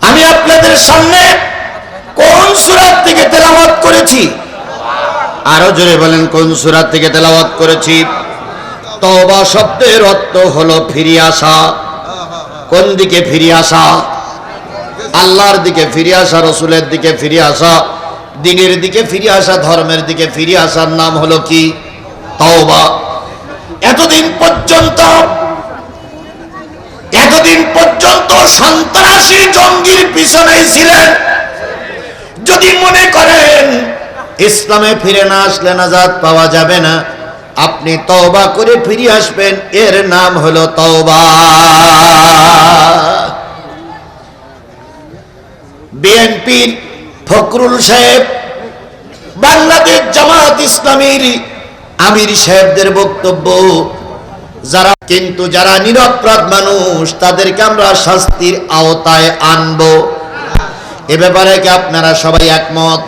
আমি আপনাদের সামনে কোন সূরা থেকে তেলাওয়াত করেছি? আরো জোরে বলেন, কোন সূরা থেকে তেলাওয়াত করেছি? তওবা শব্দের অর্থ হলো ফিরে আসা। কোন দিকে ফিরে আসা? আল্লাহর দিকে ফিরে আসা, রসুলের দিকে ফিরে আসা, দ্বীনের দিকে ফিরে আসা, ধর্মের দিকে ফিরে আসার নাম হলো কি? তওবা। এতদিন পর্যন্ত সন্ত্রাসী জঙ্গির পিছনে ছিলেন। যদি মনে করেন ইসলামে ফিরে না আসলে নাজাত পাওয়া যাবে না, আপনি তওবা করে ফিরে আসবেন, এর নাম হলো তওবা। বিএনপির ফখরুল সাহেব, বাংলাদেশ জামাত ইসলামীর আমির সাহেবদের বক্তব্য, যারা নিরপরাধ মানুষ তাদেরকে আমরা শাস্তির আওতায় আনবো। এ ব্যাপারে কি আপনারা সবাই একমত?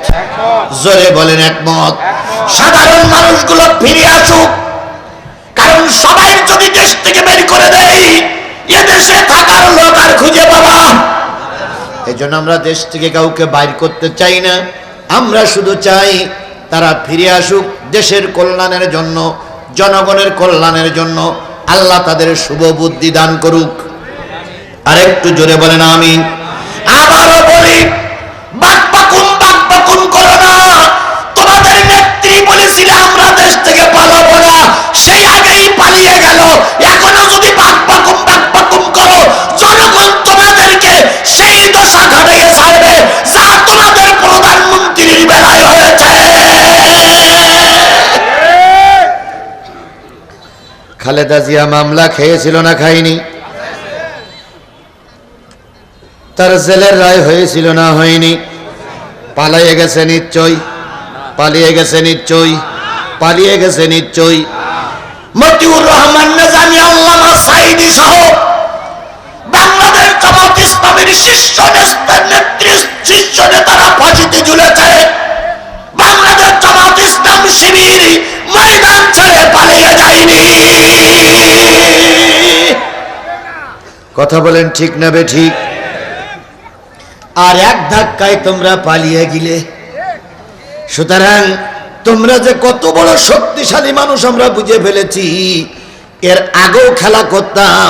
জোরে বলেন একমত। সাধারণ মানুষগুলো ফিরে আসুক, কারণ সবাই যদি দেশ থেকে বের করে দেয়, এদেশে থাকার লোক আর খুঁজে পাবা। এই জন্য আমরা দেশ থেকে কাউকে বাইর করতে চাই না, আমরা শুধু চাই তারা ফিরে আসুক দেশের কল্যাণের জন্য, জনগণের কল্যাণের জন্য। আল্লাহ তাদের শুভ বুদ্ধি দান করুক। আর একটু জোরে বলেন আমিন। আবারও বলি, বাকবাকুন করো না। তোমাদের নেত্রী বলেছিল আমরা দেশ থেকে পালাবো না, সেই আগেই পালিয়ে গেল। এখনো যদি বাকবাকুন করো, জনগণ তোমাদেরকে সেই দশা ঘটাইয়ে ছাড়বে যা তোমাদের প্রধানমন্ত্রীর বেলায় হয়েছে। খালেদা জিয়া মামলা খেয়েছিল না খায়নি? তার জেলের রায় হয়েছিল না হয়নি? পালিয়ে গেছে নিশ্চয়ই, পালিয়ে গেছে নিশ্চয়ই, পালিয়ে গেছে নিশ্চয়ই। মতিউর রহমান নিজামী, আল্লামা সাঈদী সহ বাংলাদেশ জামাত ইসলামীর শীর্ষ নেতারা ফাঁসিতে ঝুলেছে। বাংলাদেশ জামাত ইসলাম শিবির ময়দান ছেড়ে পালিয়ে যায়নি। কথা বলেন ঠিক না বেঠিক? আর এক ধাক্কায় তোমরা পালিয়ে গেলে। সুতরাং তোমরা যে কত বড় শক্তিশালী মানুষ আমরা বুঝে ফেলেছি। এর আগেও খেলা করতাম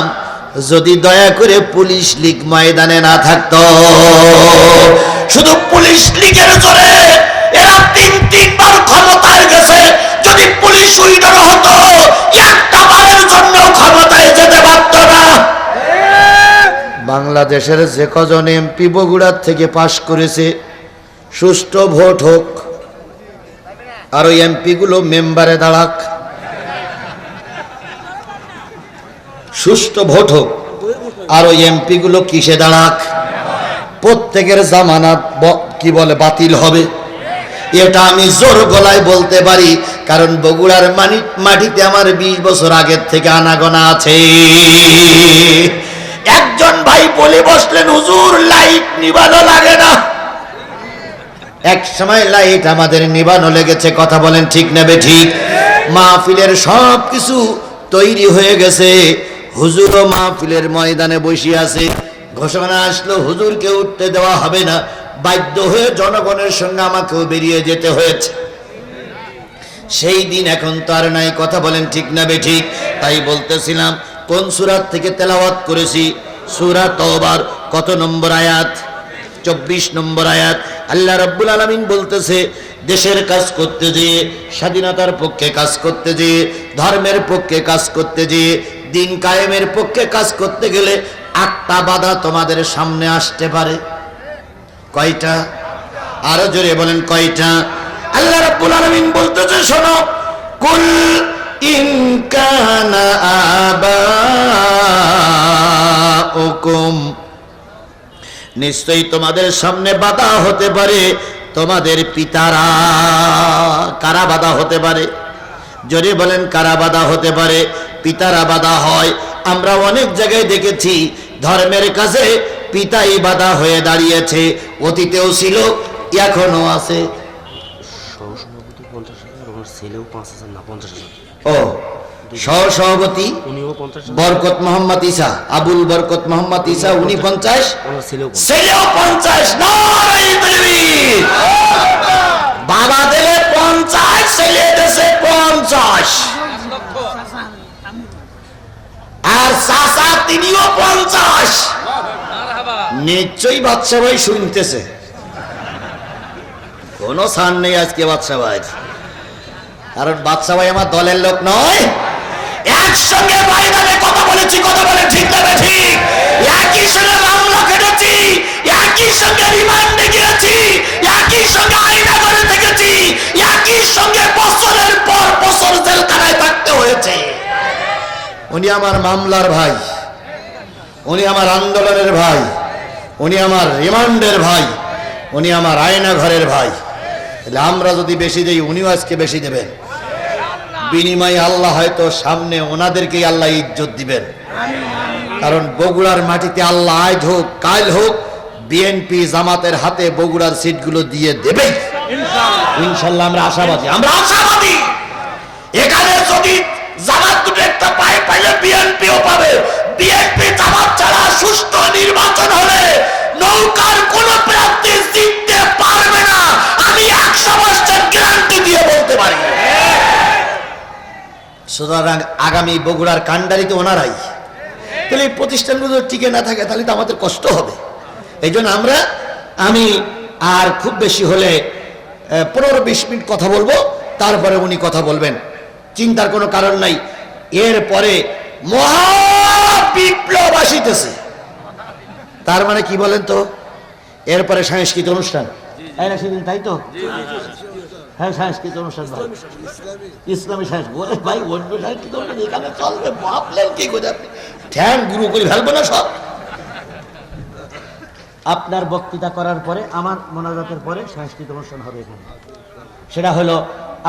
যদি দয়া করে পুলিশ লীগ ময়দানে না থাকতো। শুধু পুলিশ লীগের জোরে এরা তিনবার ক্ষমতায় গেছে। যদি পুলিশ উইডার হতো, একটা বারের জন্য ক্ষমতায় যেতে পারত না। বাংলাদেশের যে কজন এমপি বগুড়ার থেকে পাশ করেছে, সুষ্ঠু ভোট হোক, আর ওই এমপি গুলো মেম্বারে দাঁড়াক। সুষ্ঠু ভোট হোক, আর ওই এমপি গুলো কিসে দাঁড়াক? প্রত্যেকের জামানত কি বলে বাতিল হবে। এটা আমি জোর গলায় বলতে পারি, কারণ বগুড়ার মাটিতে আমার 20 বছর আগের থেকে আনাগোনা আছে। একজন ভাই বলে বসলেন, হুজুর লাইট নিবানো লাগে না। এক সময় লাইট আমাদের নিবানো লেগেছে। কথা বলেন ঠিক না বেঠিক? মাহফিলের সব কিছু তৈরি হয়ে গেছে, হুজুরও মাহফিলের ময়দানে বসে আছে। ঘোষণা আসলো হুজুরকে উঠতে দেওয়া হবে না। বাধ্য হয়ে জনগণের সঙ্গে আমাকেও বেরিয়ে যেতে হয়েছে। সেই দিন এখন তো আর নাই। কথা বলেন ঠিক না বেঠিক? তাই বলতেছিলাম, কোন সূরা থেকে তেলাওয়াত করেছি? সূরা তওবার কত নম্বর আয়াত? 24 নম্বর আয়াত। আল্লাহ রাব্বুল আলামিন বলতেছে, দেশের কাজ করতে যেয়ে, স্বাধীনতার পক্ষে কাজ করতে যেয়ে, ধর্মের পক্ষে কাজ করতে যেয়ে, দিন কায়েমের পক্ষে কাজ করতে গেলে 8টা বাধা তোমাদের সামনে আসতে পারে। কয়টা? আরো জোরে বলেন কয়টা? আল্লাহ রাব্বুল আলামিন বলতেছে, শোনো, কুল ইন কানা আবাউকুম, নিশ্চয়ই তোমাদের সামনে বাধা হতে পারে তোমাদের পিতারা। কারা বাধা হতে পারে? জোরে বলেন, কারা বাধা হতে পারে? পিতারা বাধা হয়। আমরা অনেক জায়গায় দেখেছি ধর্মের কাছে পিতাই বাধা হয়ে দাঁড়িয়েছে। অতীতেও ছিল, এখনো আছে। সহসভাপতি 50,000, আমার ছেলেও 5,000 না 50,000। ও সহসভাপতি বরকত মোহাম্মদ ঈসা, আবুল বরকত মোহাম্মদ ঈসা, উনি 50, ছেলেও 50। নারায়ে তাকবীর। বাবা দিলে 50, ছেলে দেশে 50, আর চাচা তিনিও 50। নিশ্চয়ই বাদশা ভাই শুনতেছে, কোনো ছাড় নেই আজকে বাদশা ভাই, কারণ বাদশা ভাই আমার দলের লোক নয়। একসঙ্গে ময়দানে কথা বলেছি, কথা বলে ঠিক না ঠিক, একই সঙ্গে মামলা কেটেছি, একই সঙ্গে রিমান্ডে গিয়েছি, একই সঙ্গে আয়না করে থেকেছি, একই সঙ্গে বছরের পর বছর জেলখানায় থাকতে হয়েছে। উনি আমার মামলার ভাই, উনি আমার আন্দোলনের ভাই, উনি আমার রিমান্ডের ভাই, উনি আমার আয়না ঘরের ভাই। তাহলে আমরা যদি বেশি দেই, উনিও আজকে বেশি দেবেন। বিনিময়ে আল্লাহ হয়তো সামনে ওনাদেরকেই আল্লাহ ইজ্জত দিবেন, কারণ বগুড়ার মাটিতে আল্লাহ আজ হোক কাল হোক বিএনপি জামাতের হাতে বগুড়ার সিটগুলো দিয়ে দেবে ইনশাআল্লাহ। আমরা আশাবাদী, আমরা আশাবাদী। এখানে যদি জামাত দুটো একটা পায়, পাইলে বিএনপিও পাবে। বিএনপি জামাত ছাড়া সুষ্ঠু নির্বাচন হলে নৌকার কোন প্রার্থী জিততে পারবে না, আমি 100% গ্যারান্টি দিয়ে বলতে পারি। সুতরাং আগামী বগুড়ার কান্ডারিতে ওনারাই। তাহলে এই প্রতিষ্ঠানগুলো টিকে না থাকে তাহলে তো আমাদের কষ্ট হবে। এই জন্য আমি আর খুব বেশি হলে 15-20 মিনিট কথা বলবো, তারপরে উনি কথা বলবেন, চিন্তার কোনো কারণ নাই। এরপরে মহাবিপ্লব আসিতেছে, তার মানে কি বলেন তো? এরপরে সাংস্কৃতিক অনুষ্ঠান, তাই তো? হ্যাঁ, সাংস্কৃতিক অনুষ্ঠান, ইসলামী সাংস্কৃতিক। ভাই অন্য সাংস্কৃতিক অনুষ্ঠান এখানে চলবে, ভাবলেন কি করে আপনি? ঠ্যাং গুরু করে ফেলবো না সব? আপনার বক্তৃতা করার পরে, আমার মোনাজাতের পরে সাংস্কৃতিক অনুষ্ঠান হবে এখানে। সেটা হলো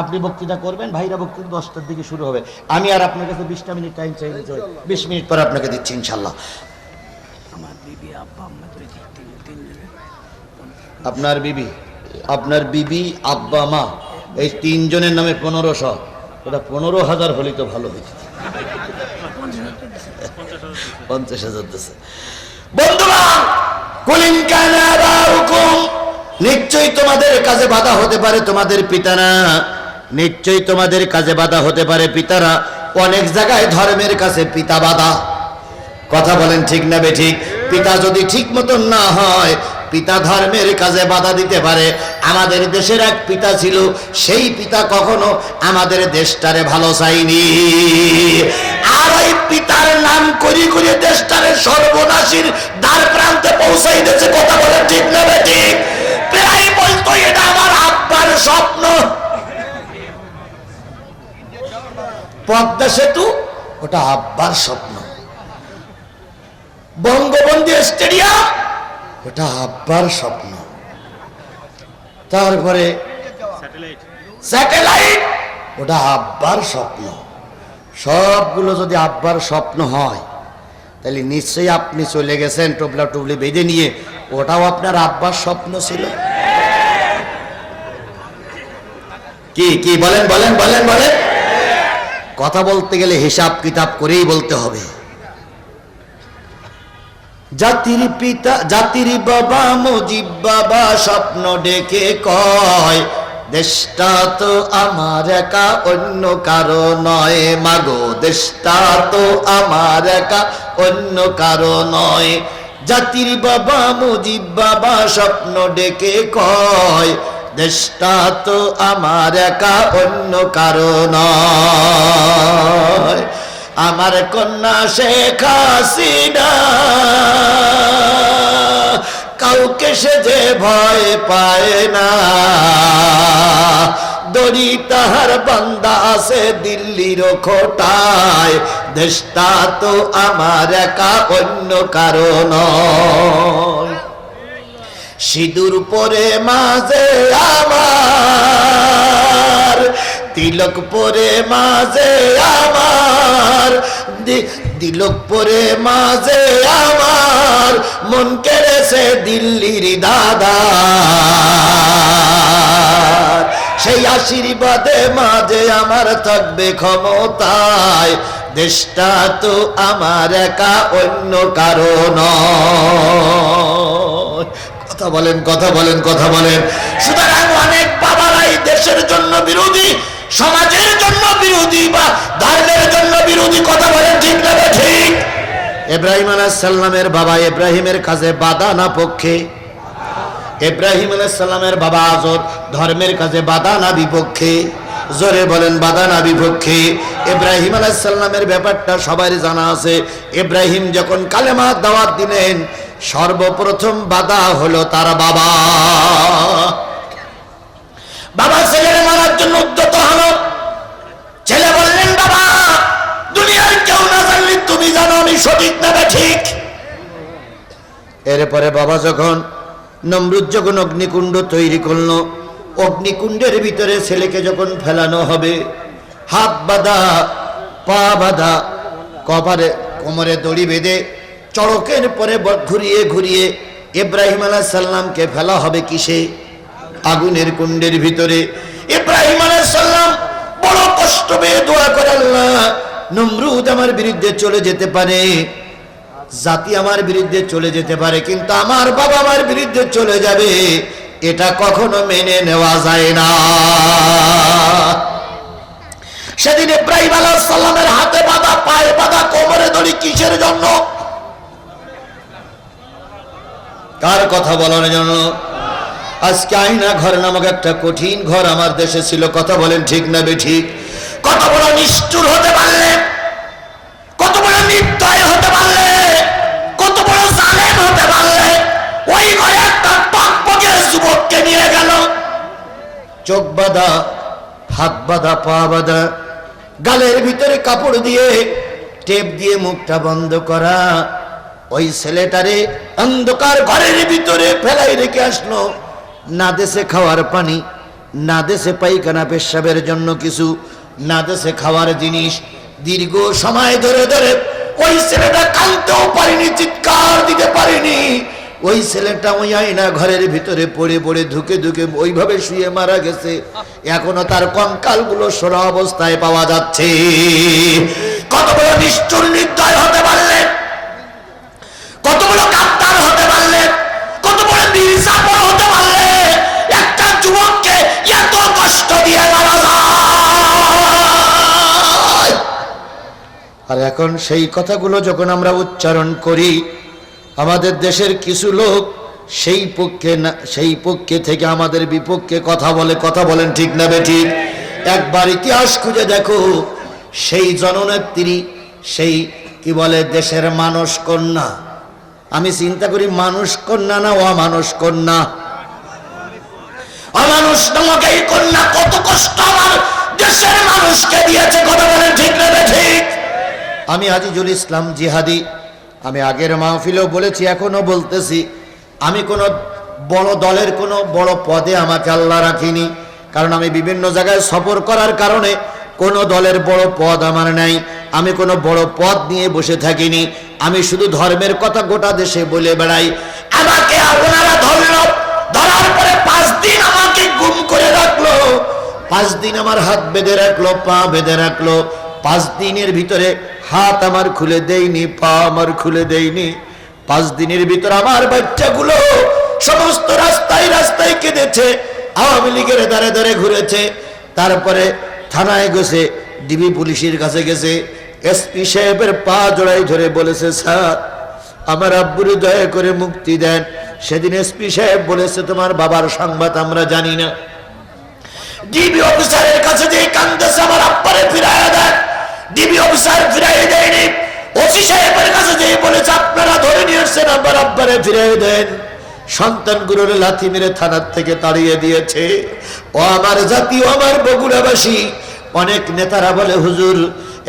আপনি বক্তৃতা করবেন, ভাইরা বক্তৃতা 10টার দিকে শুরু হবে। আমি আর আপনার কাছে 20টা মিনিট টাইম চাই, 20 মিনিট পরে আপনাকে দিচ্ছি ইনশাল্লাহ। আপনার বিবি, আপনার বিবি, আব্বা, মা, এই 3 জনের নামে 1500, ওটা 15,000 হলেই তো ভালো হয়েছে। 50,000 দিচ্ছে। বন্ধুগণ, কুলিন কানা আবাউকুম, নিশ্চয়ই তোমাদের কাজে বাধা হতে পারে তোমাদের পিতারা, নিশ্চয়ই তোমাদের কাজে বাধা হতে পারে পিতারা। অনেক জায়গায় ধর্মের কাছে পিতা বাধা। কথা বলেন ঠিক না বেঠিক? পিতা যদি ঠিক মতন না হয়, পিতা ধর্মের কাজে বাধা দিতে পারে। আমাদের দেশের এক পিতা ছিল, সেই পিতা কখনো আমাদের দেশটারে ভালো চাইনি, আর ওই পিতার নাম করি করে দেশটারে সর্বনাশীর দ্বার প্রান্তে পৌঁছাই দিয়েছে। কথা বলেন ঠিক না বেঠিক? প্রায় বলতো এটা আমার আব্বার স্বপ্ন। পদ্মা সেতু, ওটা আব্বার স্বপ্ন। বঙ্গবন্ধু স্টেডিয়াম, ওটা আব্বার স্বপ্ন। তারপরে স্যাটেলাইট, ওটা আব্বার স্বপ্ন। সবগুলো যদি আব্বার স্বপ্ন হয়, তাহলে নিশ্চয়ই আপনি চলে গেছেন টোপলা টুবলি বেঁধে নিয়ে, ওটাও আপনার আব্বার স্বপ্ন ছিল। কি কি বলেন বলেন বলেন বলেন? কথা বলতে গেলে হিসাব কিতাব করেই বলতে হবে। জাতির পিতা, জাতির বাবা মুজিব বাবা স্বপ্ন ডেকে কয়, দেশটা তো আমার একা অন্য কারো নয়, মাগো দেশটা তো আমার একা অন্য কারো নয়। জাতির বাবা মুজিব বাবা স্বপ্ন ডেকে কয়, দেশটা তো আমার একা অন্য কারো নয়। আমার কন্যা শেখ হাসিনা কাউকে সে যে ভয় পায় না, দড়ি তাহার বান্দা আছে দিল্লির খোটায়, দেশটা তো আমার একা অন্য কারো নয়। সিঁদুর পরে মাঝে আমার, তিলক পরে মাঝে আমার, তিলক পরে মাঝে আমার, মন কেড়েছে দিল্লির দাদা। সেই আশীর্বাদে মাঝে আমার থাকবে ক্ষমতায়, দেশটা তো আমার একা, অন্য কারো নয়। কথা বলেন, কথা বলেন, কথা বলেন। সুতরাং অনেক বাবারাই দেশের জন্য বিরোধী, সমাজের জন্য বিরোধী, বা ধর্মের জন্য বিরোধী। কথা বলেন ঠিক না ঠিক? ইব্রাহিম আলাইহিস সালামের বাবা ইব্রাহিমের কাছে বাধা না পক্ষে? ইব্রাহিম আলাইহিস সালামের বাবা আজর ধর্মের কাছে বাধা না বিপক্ষে? জোরে বলেন, বাধা না বিপক্ষে? ইব্রাহিম আলাইহিস সালামের ব্যাপারটা সবারই জানা আছে। ইব্রাহিম যখন কালেমা দাওয়াত দিলেন, সর্বপ্রথম বাধা হলো তার বাবা। বাবা ছেলের মারার জন্য উদ্যত হলো। ছেলে বললেন, বাবা দুনিয়ার কেউ না জানলে তুমি জানো আমি সঠিক না ঠিক। এরপরে বাবা যখন নমরুদ যখন অগ্নিকুণ্ড তৈরি করলো, অগ্নিকুণ্ডের ভিতরে ছেলেকে যখন ফেলানো হবে, হাত বাঁধা, পা বাঁধা, কোমরে দড়ি বেঁধে চড়কের পরে ঘুরিয়ে ঘুরিয়ে ইব্রাহিম আলাইহিস সালামকে ফেলা হবে কিসে? আগুনের কুণ্ডের ভিতরে। ইব্রাহিম আলাইহিস সালাম বড় কষ্ট পেয়ে দোয়া করে, আল্লাহ নমরুদ আমার বিরুদ্ধে চলে যেতে পারে, জাতি আমার বিরুদ্ধে চলে যেতে পারে, কিন্তু আমার বাবা আমার বিরুদ্ধে চলে যাবে, এটা কখনো মেনে নেওয়া যায় না। সেদিন ইব্রাহিম আলাইহিস সালামের হাতে বাঁধা, পায়ে বাঁধা, কোমরে দড়ি কিসের জন্য? কার কথা বলার জন্য? আজকে আয়না ঘর নামক একটা কঠিন ঘর আমার দেশে ছিল। কথা বলেন ঠিক না বেঠিক? কত বড় নিষ্ঠুর হতে পারলে, কত বড় নির্দয় হতে পারলে, কত বড় জালেম হতে পারলে, ওই ঘরে একটা টকবকে যুবককে নিয়ে গেল, চোখ বাঁধা, হাত বাঁধা, পা বাঁধা, গালের ভিতরে কাপড় দিয়ে টেপ দিয়ে মুখটা বন্ধ করা, ওই ছেলেটারে অন্ধকার ঘরের ভিতরে ফেলাই রেখে আসলো। না দেশে খাওয়ার পানি, না দেশে পায়খানা পেশাবের জন্য কিছু, না দেশে খাওয়ার জিনিস। দীর্ঘ সময় ধরে ধরে ওই ছেলেটা কাঁদতেও পারেনি, চিৎকার দিতে পারেনি। ওই ছেলেটা ওই আয়না ঘরের ভিতরে পড়ে পড়ে ধুকে ধুকে ওইভাবে শুয়ে মারা গেছে। এখনো তার কঙ্কাল গুলো সোনা অবস্থায় পাওয়া যাচ্ছে। কত বড় নিষ্ঠুর নির্দয় হতে পারলে, কত বড় গাদ্দার হতে পারলে, কত বড় নির্যাতন হতে পারলে একটা যুবককে এত কষ্ট দিয়ে মারা যায়। আর এখন সেই কথাগুলো যখন আমরা উচ্চারণ করি, আমাদের দেশের কিছু লোক সেই পক্ষে না, সেই পক্ষে থেকে আমাদের বিপক্ষে কথা বলে। কথা বলেন ঠিক না বেঠিক? একবার ইতিহাস খুঁজে দেখো, সেই জননেত্রী, সেই কি বলে দেশের মানস কন্যা, আমি চিন্তা করি মানুষ কন্যা না অমানুষ কন্যা? অমানুষ নামক এই কন্যা কত কষ্ট আমার দেশের মানুষকে দিয়েছে। কথা বলেন ঠিক না ঠিক? আমি আজিজুল ইসলাম জিহাদি, আমি আগের মাহফিলেও বলেছি, এখনো বলতেছি, আমি কোনো বড় দলের কোনো বড় পদে আমাকে আল্লাহ রাখিনি। কারণ আমি বিভিন্ন জায়গায় সফর করার কারণে কোনো দলের বড় পদ আমার নাই। আমি কোনো বড় পদ নিয়ে বসে থাকিনি। আমি শুধু ধর্মের কথা গোটা দেশে বলে বেড়াই। আমাকে আপনারা ধরলো, ধরার পরে 5 দিন আমাকে গুম করে রাখলো, 5 দিন আমার হাত বেঁধে রাখলো, পা বেঁধে রাখলো। 5 দিনের ভিতরে হাত আমার খুলে দেয়নি, পা আমার খুলে দেয়নি। 5 দিনের ভিতরে আমার বাচ্চাগুলো সমস্ত রাস্তায় রাস্তায় কেঁদেছে, আওয়ামী লীগের দ্বারে দ্বারে ঘুরেছে। তারপরে থানায় গেছে, ডিবি পুলিশের কাছে গেছে, এসপি সাহেবের পা জড়াই ধরে বলেছে, স্যার আমার আব্বুরে দয়া করে মুক্তি দেন। সেদিন এসপি সাহেব বলেছে, তোমার বাবার সংবাদ আমরা জানি না। ডিবি অফিসারের কাছে যে কান্দেছে, আমার আব্বারে ফিরাইয়া দেন। ডিবি অফিসার ফিরাই দেয়নি। ওসি সাহেবের কাছে যে বলেছে, আপনারা ধরে নিয়ে আসছেন, আমার আব্বারে ফিরাই দেন। সন্তানগুলোর লাথি মেরে থানার থেকে তাড়িয়ে দিয়েছে। ও আমার জাতি, ও আমার বগুড়াবাসী, অনেক নেতারা বলে, হুজুর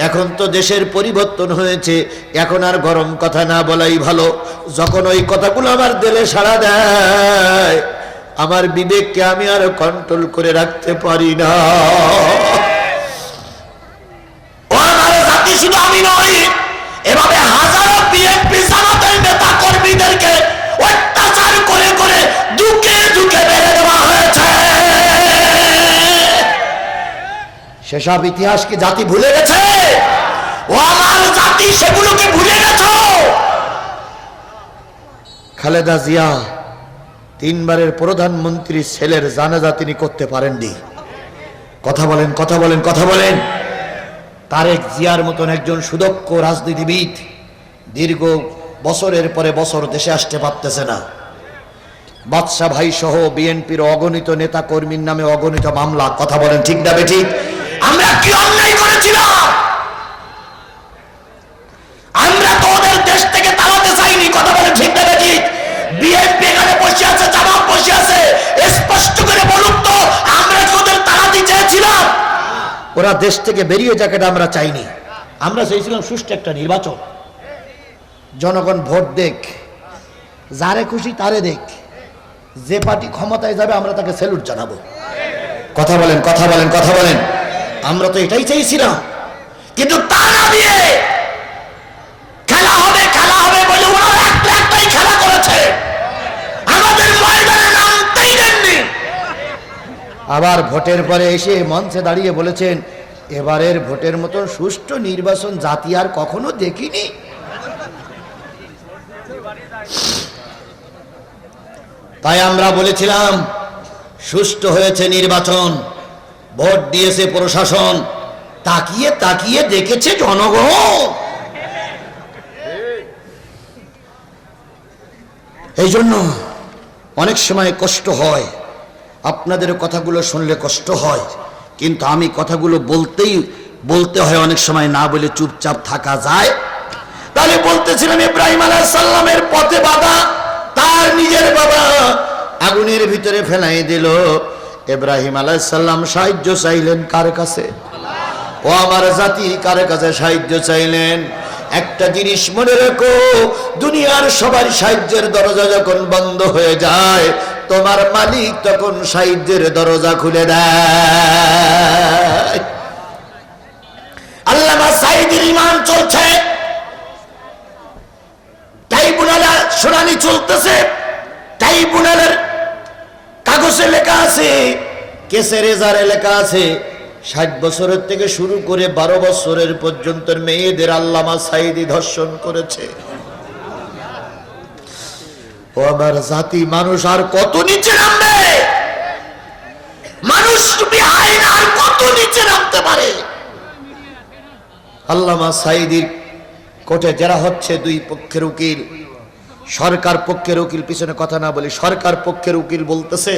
এখন তো দেশের পরিবর্তন হয়েছে, এখন আর গরম কথা না বলাই ভালো। যখন ওই কথাগুলো আমার দিলে সাড়া দেয়, আমার বিবেককে আমি আর কন্ট্রোল করে রাখতে পারি না। ও আমার জাতি, শুধু আমি নই, এভাবে হাজারো বিএনপি জামাতের নেতা কর্মীদেরকে অত্যাচার করে করে দুকে দুকে মেরে দেওয়া হয়েছে। সেসব ইতিহাস কি জাতি ভুলে গেছে? ও আমার জাতি, সেগুলোকে ভুলে গেছো? খালেদা জিয়া 3 বারের প্রধানমন্ত্রী ছেলের জানাজা তিনি করতে পারেননি। কথা বলেন, কথা বলেন, কথা বলেন। তারেক জিয়ার মতন একজন সুদক্ষ রাজনীতিবিদ দীর্ঘ বছরের পরে বছর দেশে আসতে পারতেছে না। বাদশা ভাই সহ বিএনপির অগণিত নেতা কর্মীর নামে অগণিত মামলা। কথা বলেন ঠিক না বেঠিক? আমরা কি অন্যায় করেছিলাম? আমরা তো ওদের দেশ থেকে তাড়াতে চাইনি। কথা বলেন ঠিক না বেঠিক? বিএনপি এখানে বসে আছে, জামাত বসে আছে, স্পষ্ট করে বলুন তো, আমরা কি ওদের তাড়াতে চেয়েছিলাম? ওরা দেশ থেকে বেরিয়ে যাক এটা আমরা চাইনি। আমরা চাইছিলাম সুষ্ঠু একটা নির্বাচন, জনগণ ভোট দেখ, যারে খুশি তারে দেখ, যে পার্টি ক্ষমতায় যাবে আমরা তাকে স্যালুট জানাবো। কথা বলেন, কথা বলেন, কথা বলেন। আমরা তো এটাই চাইছিলাম, কিন্তু তা না দিয়ে খেলা হবে খেলা হবে বলে ওরা একটাই খেলা করেছে, আমাদের ময়দানে নামতেই দেননি। আবার ভোটের পরে এসে মঞ্চে দাঁড়িয়ে বলেছেন এবারের ভোটের মতন সুষ্ঠু নির্বাচন জাতি আর কখনো দেখিনি। তাই আমরা বলেছিলাম সুষ্ঠু হয়েছে নির্বাচন, ভোট দিয়েছে প্রশাসন, তাকিয়ে তাকিয়ে দেখেছে জনগণ। এই জন্য অনেক সময় কষ্ট হয়, আপনাদের কথাগুলো শুনলে কষ্ট হয়, কিন্তু আমি কথাগুলো বলতে হয়, অনেক সময় না বলে চুপচাপ থাকা যায়। তাহলে বলতেছিলাম ইব্রাহিম আলাইহিস সালামের পথে বাধা, তার নিজের বাবা আগুনের ভিতরে ফেলাই দিল। ইব্রাহিম আলাইহিস সালাম সাহায্য চাইলেন কার কাছে? ও আমার জাতি, কার কাছে সাহায্য চাইলেন? একটা জিনিস মনে রেখো, দুনিয়ার সবার সাহায্যের দরজা যখন বন্ধ হয়ে যায়, তোমার মালিক তখন সাহায্যের দরজা খুলে দেয়। আল্লামা সাঈদীর ঈমান চলছে, ট্রাইব্যুনালে শুনানি চলতেছে, ট্রাইব্যুনালের কাগজে লেখা আছে, কেসের রেজারে লেখা আছে 60 বছরের থেকে শুরু করে 12 বছরের পর্যন্ত মেয়েদের আল্লামা সাঈদী ধর্ষণ করেছে। ও আমার জাতি, মানুষ আর কত নিচে নামবে? মানুষ আইন আর কত নিচে নামতে পারে? আল্লামা সাঈদীর কোর্টে যারা হচ্ছে, 2 পক্ষের উকিল, সরকার পক্ষের উকিল, পিছনে কথা না বলি, সরকার পক্ষের উকিল বলতেছে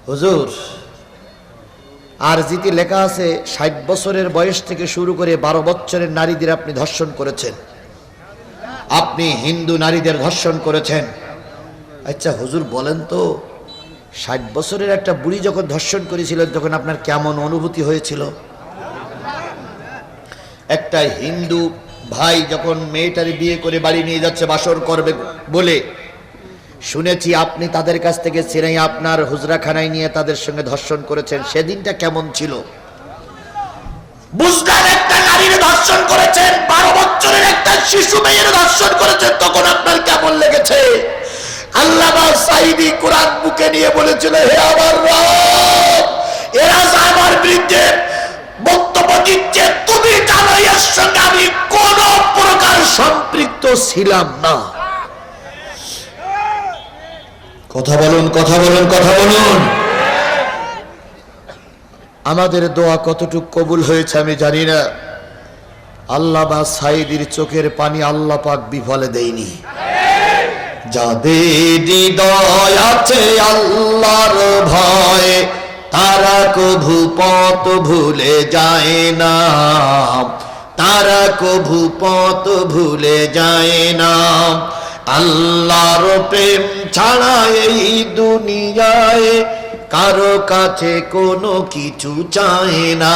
হুজুর আর জিতে লেখা আছে 60 বছরের বয়স থেকে শুরু করে 12 বছরের নারীদের আপনি ধর্ষণ করেছেন, আপনি হিন্দু নারীদের ধর্ষণ করেছেন। আচ্ছা হুজুর বলেন তো, 60 বছরের একটা বুড়ি যখন ধর্ষণ করেছিলেন তখন আপনার কেমন অনুভূতি হয়েছিল? একটা হিন্দু ভাই যখন মেয়েটারে বিয়ে করে বাড়ি নিয়ে যাচ্ছে বাসর করবে বলে, শুনেছি আপনি তাদের কাছ থেকে ছিনে আপনার হুজরাখানায় নিয়ে তাদের সঙ্গে ধর্ষণ করেছেন, সেদিনটা কেমন ছিল? বুঝলেন, একটা নারীর ধর্ষণ করেছেন, 12 বছরের একটা শিশু মেয়ের ধর্ষণ করেছেন, তখন আপনার কেমন লেগেছে? আল্লামা সাঈদী কোরআন বুকে নিয়ে বলেছিল, হে আমার রব, এরা আমার বিরুদ্ধে বক্তব্য দিচ্ছে, তুমি জানো এর সঙ্গে আমি কোন প্রকার সম্পৃক্ত ছিলাম না। কথা বলুন, কথা বলুন, কথা বলুন। আমাদের দোয়া কতটুকু কবুল হয়েছে আমি জানি না। আল্লামা সাঈদীর চোখের পানি আল্লাহ পাক বিফলে দেয়নি। যাদের হৃদয় আছে আল্লাহর ভয়, তারা কভু পথ ভুলে যায় না, তারা কভু পথ ভুলে যায় না। আল্লাহর প্রেম ছাড়া এই দুনিয়ায় কারো কাছে কোনো কিছু চায় না।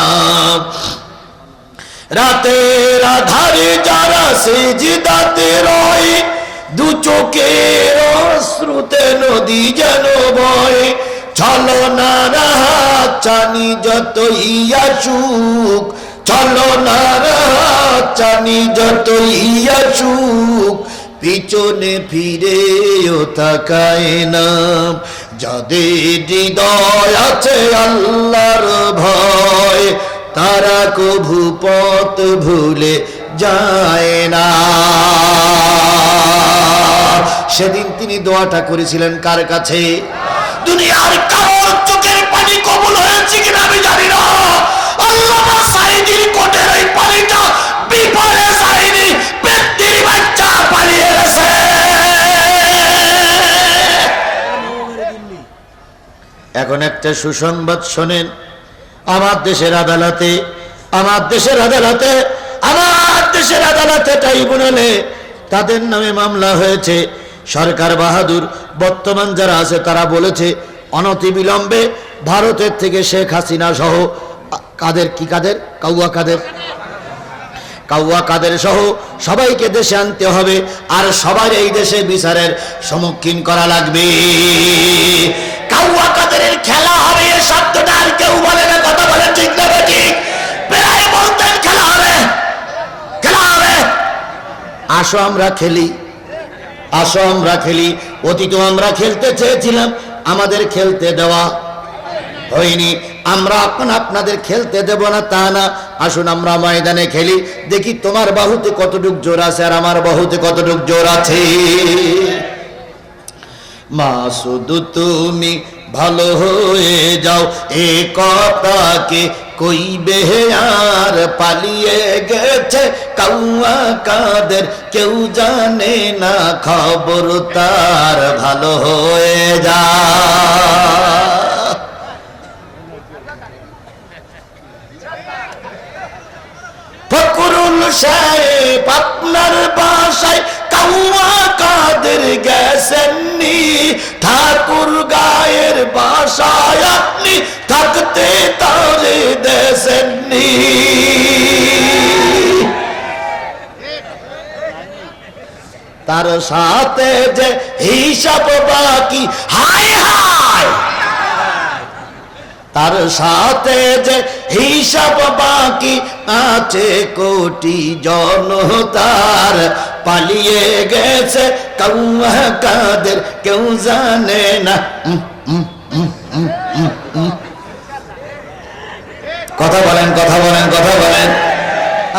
রাতের আধারে যারা সিজদাতে রয়, 2 চোখের অশ্রুতে নদী যেন বয়। ছলনার হাত চানি যতই আসুক, ছলনার হাত চানি যতই আসুক, পিছনে ফিরেও তাকায় না। যাদের হৃদয় আছে আল্লাহর ভয়, তারা কভু পথ ভুলে যায় না। সেদিন তিনি দোয়াটা করেছিলেন কার কাছে? দুনিয়ার কারোর চোখের পানি কবুল হয়েছে কিনা আমি জানি না, আল্লামা সাঈদীর কোটের এই পানিটা বিফলে যায়নি, ব্যক্তির বাচ্চা পালিয়ে গেছে। এখন একটা সুসংবাদ শোনেন, আমার দেশের আদালতে ট্রাইব্যুনালে তাদের নামে মামলা হয়েছে। সরকার বাহাদুর বর্তমান যারা আছে তারা বলেছে অনতিবিলম্বে ভারতের থেকে শেখ হাসিনা সহ কাউয়া কাদের সহ সবাইকে দেশে আনতে হবে, আর সবার এই দেশে বিচারের সম্মুখীন করা লাগবে। কাউয়া কাদের খেলা হবে এই শব্দটা আর কেউ বলে না, কথা বলে ঠিক না ঠিক? প্রায় বলতেন খেলা হবে। আসো আমরা খেলি। অতীত আমরা খেলতে চেয়েছিলাম, আমাদের খেলতে দেওয়া হয়নি। আমরা আপনাদের খেলতে দেব না তা না, আসুন আমরা ময়দানে খেলি, দেখি তোমার বাহুতে কতটুক জোর আছে আর আমার বাহুতে কতটুক জোর আছে। মাসুদ তুমি ভালো হয়ে যাও, এ কথাকে কইবে আর পালিয়ে গেছে কাউয়া কাদের, কেউ জানে না খবর তার, ভালো হয়ে যা। ফকরুল সাহেব আপনার বাসায় কাউয়া কাদের গেছেননি, ঠাকুর গায়ের বাসায় আপনি থাকতে তারে দেশেননি। তার সাথে যে হিসাব বাকি, হায় হায়, তার সাথে যে হিসাব বাকি আছে কোটি জনতার, পালিয়ে গেছে কাউয়া কাদের, কেউ জানে না। কথা বলেন।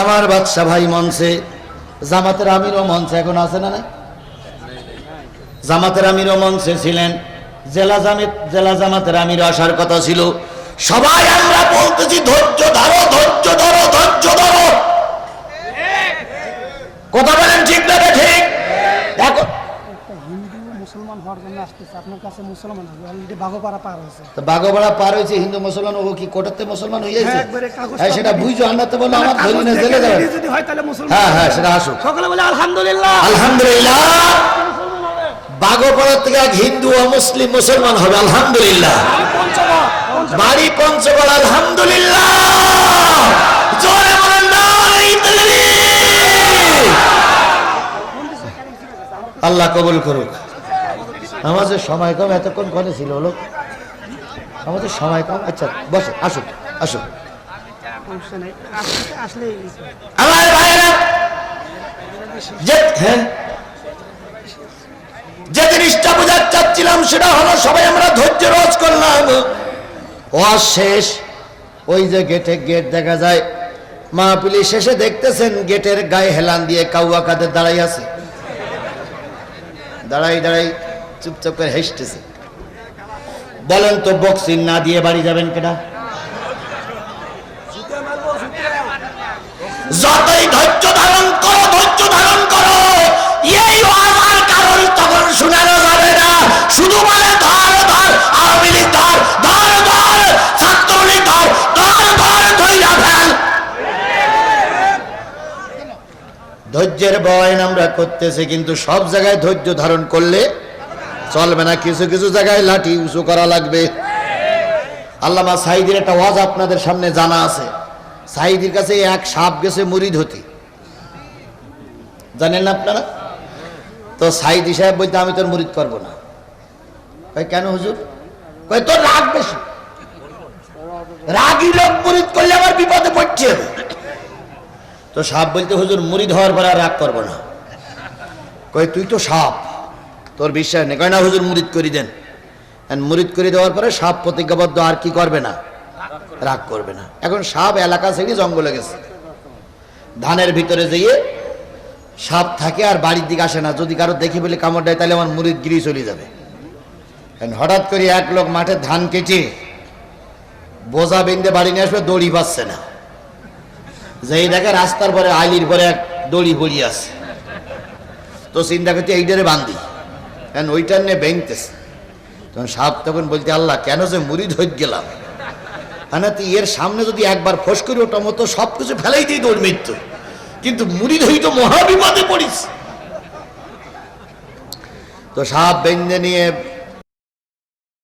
আমার বাদশা ভাই মঞ্চে, জামাতের আমিরও মঞ্চে এখন আছে না? জামাতের আমিরও মঞ্চে ছিলেন, জেলা জামাতের আমির আসার কথা ছিল। সবাই আমরা বলতেছি ধৈর্য ধরো। কথা বলেন ঠিক না ঠিক? দেখো মুসলমান হওয়ার জন্য আসতেছে আপনার কাছে, মুসলমান হবে অলরেডি বাগোপাড়া পার হয়েছে। তো বাগোপাড়া পার হয়েছে, হিন্দু মুসলমান ও কি কোটাতে মুসলমান হয়ে যাচ্ছে? হ্যাঁ সেটা বুঝছো, আমরা তো বললাম আমার ধরি না জেলে যাবে। যদি হয় তাহলে মুসলমান। হ্যাঁ সেটা আসুক, সকলে বলে আলহামদুলিল্লাহ। বাগোপাড়া থেকে এক হিন্দু ও মুসলিম মুসলমান হবে, আলহামদুলিল্লাহ। বাড়ি পঞ্চগড়, আলহামদুলিল্লাহ। জোরে বলেন না। আল্লাহ কবুল করুক। আমাদের সময় কম, এতক্ষণ ঘরে ছিল লোক, আমাদের সময় কম। আচ্ছা বসে, আসুক। আমার ভাইরা যে জিনিসটা বোঝাতে চাচ্ছিলাম সেটা হলো, সবাই আমরা ধৈর্য রোজ করলাম, ওয়াজ শেষ। ওই যে গেট দেখা যায়, মাহফিল শেষে দেখতেছেন গেটের গায়ে হেলান দিয়ে কাউয়া কাদের দাঁড়াই আছে, দাঁড়াই চুপচাপ করে হেসতেছে। বলেন তো বক্সিং না দিয়ে বাড়ি যাবেন কেনা? যতই ধৈর্য ধারণ করো, এই ওয়াজ কারণ তখন শোনানো যাবে না। শুধু বলে ধর আওয়ামী লীগ ধর ছাত্রলীগ ধর ধইরা ফেল। ধৈর্যের বয়ান আমরা করতেছি, কিন্তু সব জায়গায় ধৈর্য ধারণ করলে চলবে না, কিছু কিছু জায়গায় লাঠি উঁচু করা লাগবে। আল্লামা সাঈদীর একটা ওয়াজ আপনাদের সামনে জানা আছে। সাঈদীর কাছে এক সাপ গেছে মুরিদ হতে, জানেন না আপনারা? তো সাঈদী সাহেব বলতে আমি তোর মুরিদ করবো না। কয় কেন হুজুর? কয় তোর রাগ বেশি, রাগী লোক মুরিদ করলে আমার বিপদে পড়ছে। তো সাপ বলতে হুজুর মুরিদ হওয়ার পরে আর রাগ করবো না। কয় তুই তো সাপ, তোর বিশ্বাস নেই। কয় না হুজুর মুরিদ করে দেন। মুরিদ করে দেওয়ার পরে সাপ প্রতিজ্ঞাবদ্ধ আর কি করবে না, রাগ করবে না। এখন সাপ এলাকা ছেড়ে জঙ্গলে গেছে, ধানের ভিতরে যেয়ে সাপ থাকে আর বাড়ির দিকে আসে না। যদি কারো দেখি বলে কামড় দেয় তাহলে আমার মুড়ির গিরি চলে যাবে। হঠাৎ করে এক লোক মাঠে ধান কেটে বোঝা বেঁধে বাড়ি নিয়ে আসবে, দড়ি পাচ্ছে না। যেই দেখে রাস্তার পরে আইলির পরে এক দড়ি পড়িয়ে আছে, তো চিন্তা করতে এইটারে বান্ধি, কারণ ওইটার নিয়ে বেঁধতেছে। তখন সাপ তখন বলতে, আল্লাহ কেন যে মুড়ি ধরে গেলাম, হ্যাঁ তুই এর সামনে যদি একবার ফোস করে ওটা মতো সব কিছু ফেলাই দিই তোর মৃত্যু, কিন্তু মুড়ি ধরি তো মহা বিপদে পড়িস। তো সাপ বেঁধে নিয়ে